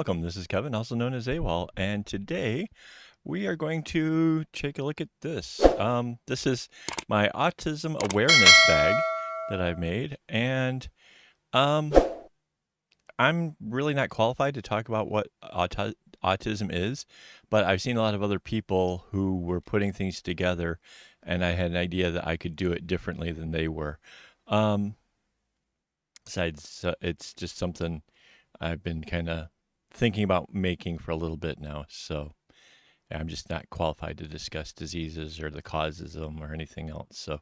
welcome. This is Kevin, also known as AWOL, and today we are going to take a look at this. This is my autism awareness bag that I've made, and um, I'm really not qualified to talk about what autism is, but I've seen a lot of other people who were putting things together, and I had an idea that I could do it differently than they were. Um, Besides, it's just something I've been kind of thinking about making for a little bit now. So I'm just not qualified to discuss diseases or the causes of them or anything else. So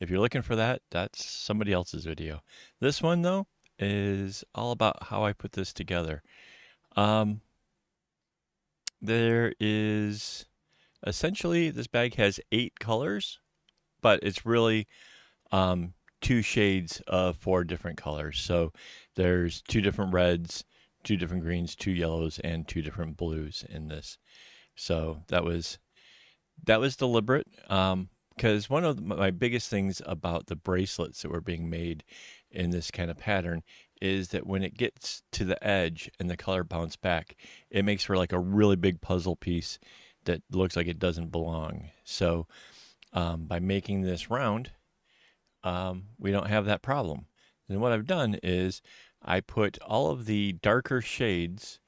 if you're looking for that, that's somebody else's video. This one, though, is all about how I put this together. Um, there is essentially, this bag has 8 colors, but it's really um, 2 shades of 4 different colors. So there's 2 different reds, 2 different greens, 2 yellows, and 2 different blues in this. So that was deliberate, because one of my biggest things about the bracelets that were being made in this kind of pattern is that when it gets to the edge and the color bounce back, it makes for like a really big puzzle piece that looks like it doesn't belong. So by making this round, we don't have that problem. And what I've done is I put all of the darker shades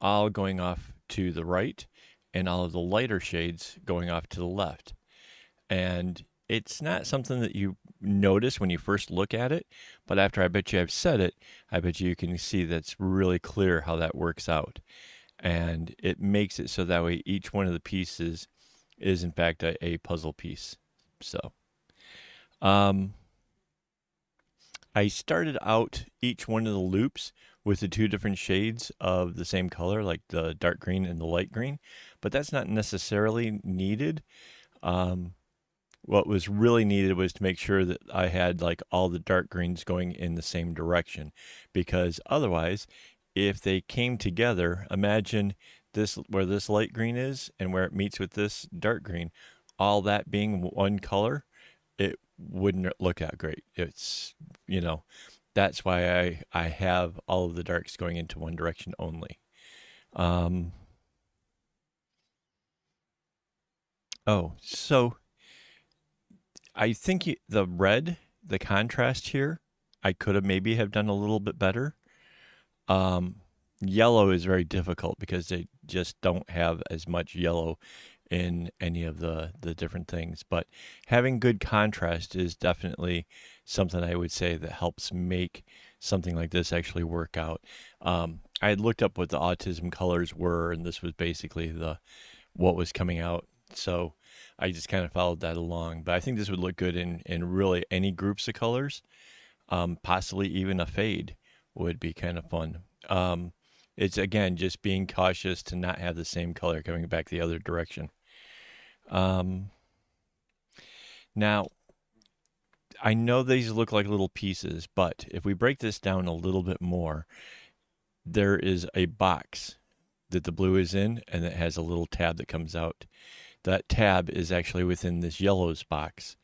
all going off to the right and all of the lighter shades going off to the left. And it's not something that you notice when you first look at it, but after I bet you I've said it, I bet you can see that's really clear how that works out. And it makes it so that way each one of the pieces is in fact a puzzle piece. So, I started out each one of the loops with the 2 different shades of the same color, like the dark green and the light green, but that's not necessarily needed. What was really needed was to make sure that I had like all the dark greens going in the same direction, because otherwise, if they came together, imagine this where this light green is and where it meets with this dark green, all that being one color, it wouldn't look that great. It's, that's why I have all of the darks going into one direction only. Um, so I think the red, the contrast here, I could have maybe have done a little bit better. Yellow is very difficult because they just don't have as much yellow in any of the different things. But having good contrast is definitely something I would say that helps make something like this actually work out. I had looked up what the autism colors were, and this was basically what was coming out. So I just kind of followed that along. But I think this would look good in really any groups of colors. Possibly even a fade would be kind of fun. It's again just being cautious to not have the same color coming back the other direction. Now, I know these look like little pieces, but if we break this down a little bit more, there is a box that the blue is in, and it has a little tab that comes out. That tab is actually within this yellows box,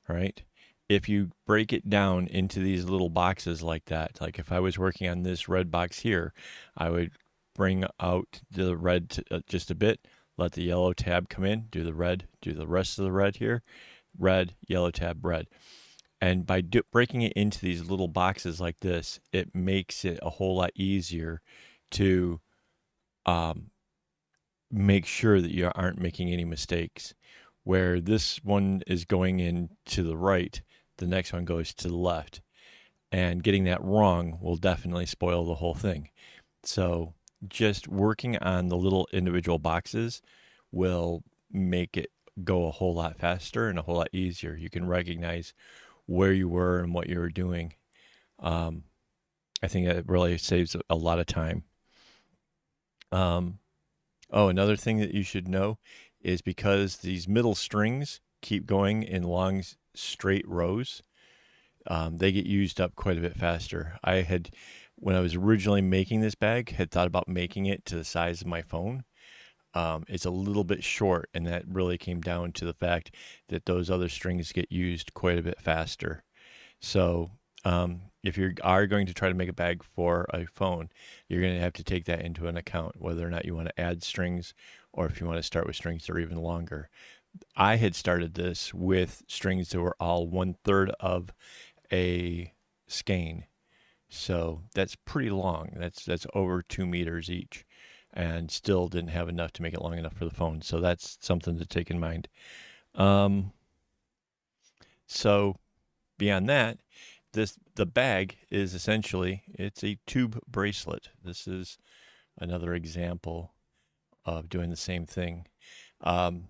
right? If you break it down into these little boxes like that, like if I was working on this red box here, I would bring out the red just a bit, let the yellow tab come in, do the red, do the rest of the red here, red, yellow tab, red. And by breaking it into these little boxes like this, it makes it a whole lot easier to make sure that you aren't making any mistakes. Where this one is going in to the right, the next one goes to the left. And getting that wrong will definitely spoil the whole thing. So just working on the little individual boxes will make it go a whole lot faster and a whole lot easier. You can recognize where you were and what you were doing. I think that really saves a lot of time. Another thing that you should know is because these middle strings keep going in long, straight rows, they get used up quite a bit faster. When I was originally making this bag, had thought about making it to the size of my phone. It's a little bit short, and that really came down to the fact that those other strings get used quite a bit faster. So if you are going to try to make a bag for a phone, you're going to have to take that into an account, whether or not you want to add strings or if you want to start with strings that are even longer. I had started this with strings that were all 1/3 of a skein. So that's pretty long. That's over 2 meters each, and still didn't have enough to make it long enough for the phone. So that's something to take in mind. Um, so beyond that, the bag is essentially it's a tube bracelet. This is another example of doing the same thing. Um,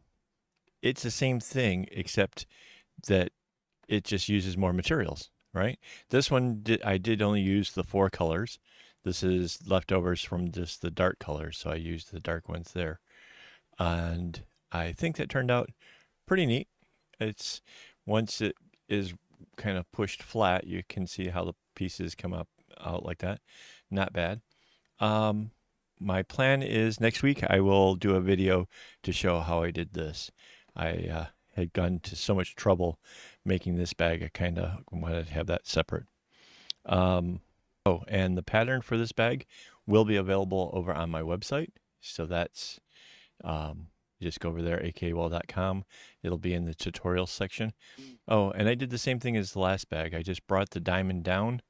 it's the same thing except that it just uses more materials, right? This one I did only use the 4 colors. This is leftovers from just the dark colors, so I used the dark ones there. And I think that turned out pretty neat. It's once it is kind of pushed flat, you can see how the pieces come up out like that. Not bad. Um, my plan is next week I will do a video to show how I did this. I had gone to so much trouble making this bag, I kind of wanted to have that separate. Oh, and the pattern for this bag will be available over on my website. So that's just go over there, akaawol.com. It'll be in the tutorial section. Oh, and I did the same thing as the last bag. I just brought the diamond down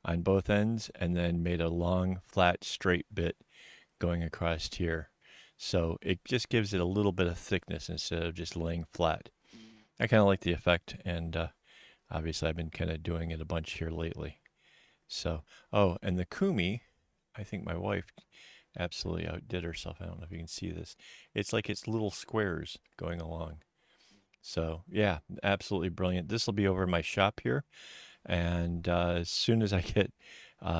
on both ends and then made a long, flat, straight bit going across here. So it just gives it a little bit of thickness instead of just laying flat. I kind of like the effect, and obviously I've been kind of doing it a bunch here lately. So, oh, and the kumi, I think my wife absolutely outdid herself. I don't know if you can see this. It's like it's little squares going along. So, yeah, absolutely brilliant. This will be over in my shop here. And as soon as I get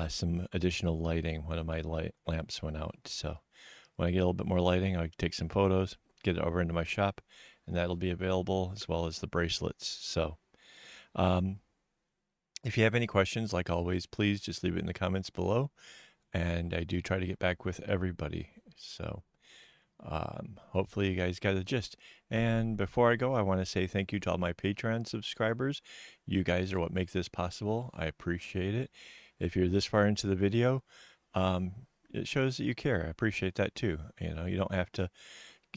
some additional lighting, one of my light lamps went out. So when I get a little bit more lighting, I'll take some photos, get it over into my shop, and that'll be available as well as the bracelets. So um, if you have any questions, like always, please just leave it in the comments below. And I do try to get back with everybody. So hopefully you guys got the gist. And before I go, I want to say thank you to all my Patreon subscribers. You guys are what make this possible. I appreciate it. If you're this far into the video, it shows that you care. I appreciate that too. You know, you don't have to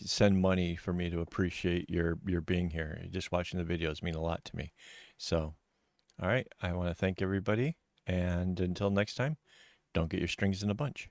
send money for me to appreciate your being here. Just watching the videos mean a lot to me. So, all right, I want to thank everybody. And until next time, don't get your strings in a bunch.